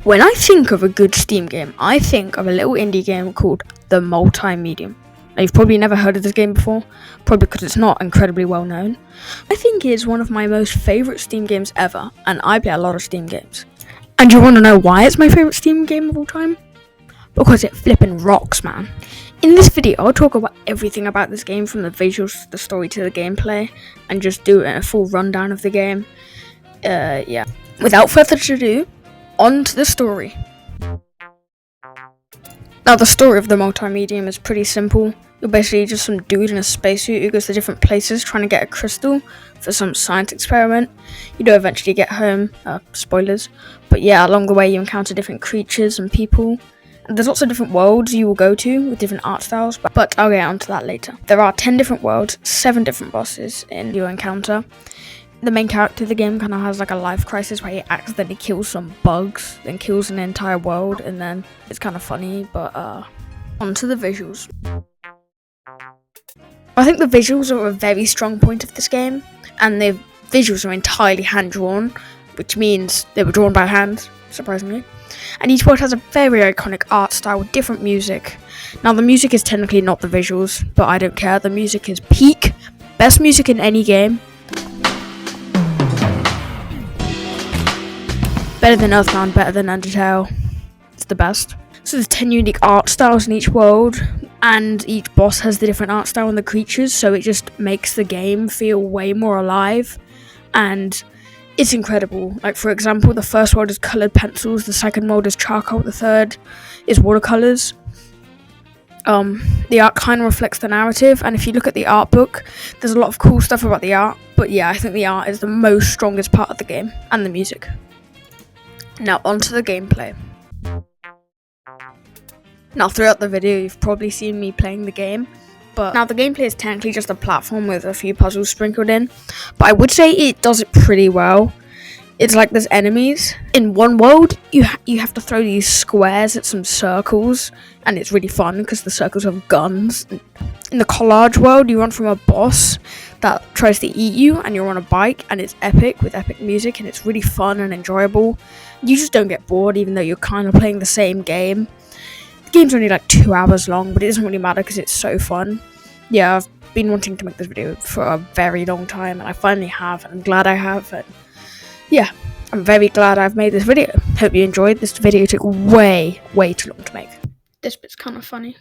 When I think of a good Steam game, I think of a little indie game called The Multimedium. Now, you've probably never heard of this game before, probably because it's not incredibly well known. I think it's one of my most favourite Steam games ever, and I play a lot of Steam games. And you want to know why it's my favourite Steam game of all time? Because it flippin' rocks, man. In this video, I'll talk about everything about this game, from the visuals, the story to the gameplay, and just do a full rundown of the game. Yeah. Without further ado, on to the story. Now, the story of The Multimedium is pretty simple. You're basically just some dude in a spacesuit who goes to different places trying to get a crystal for some science experiment. You do eventually get home, spoilers, but yeah, along the way you encounter different creatures and people. And there's lots of different worlds you will go to with different art styles, but I'll get onto that later. There are 10 different worlds, 7 different bosses in your encounter. The main character of the game kind of has like a life crisis where he accidentally kills some bugs, then kills an entire world, and then it's kind of funny, but onto the visuals. I think the visuals are a very strong point of this game, and the visuals are entirely hand-drawn, which means they were drawn by hand, surprisingly. And each world has a very iconic art style with different music. Now, the music is technically not the visuals, but I don't care. The music is peak, best music in any game. Better than Earthbound, better than Undertale. It's the best. So there's 10 unique art styles in each world, and each boss has the different art style and the creatures, so it just makes the game feel way more alive, and it's incredible. Like, for example, the first world is coloured pencils, the second world is charcoal, the third is watercolours. The art kind of reflects the narrative, and if you look at the art book, there's a lot of cool stuff about the art, but yeah, I think the art is the most strongest part of the game, and the music. Now, onto the gameplay. Now, throughout the video, you've probably seen me playing the game, but now the gameplay is technically just a platform with a few puzzles sprinkled in, but I would say it does it pretty well. It's like there's enemies. In one world, you have to throw these squares at some circles, and it's really fun because the circles have guns. In the collage world, you run from a boss that tries to eat you, and you're on a bike, and it's epic with epic music, and it's really fun and enjoyable. You just don't get bored, even though you're kind of playing the same game. The game's only like 2 hours long, but it doesn't really matter because it's so fun. Yeah, I've been wanting to make this video for a very long time, and I finally have, and I'm glad I have. And yeah, I'm very glad I've made this video. Hope you enjoyed. This video took way too long to make. This bit's kind of funny.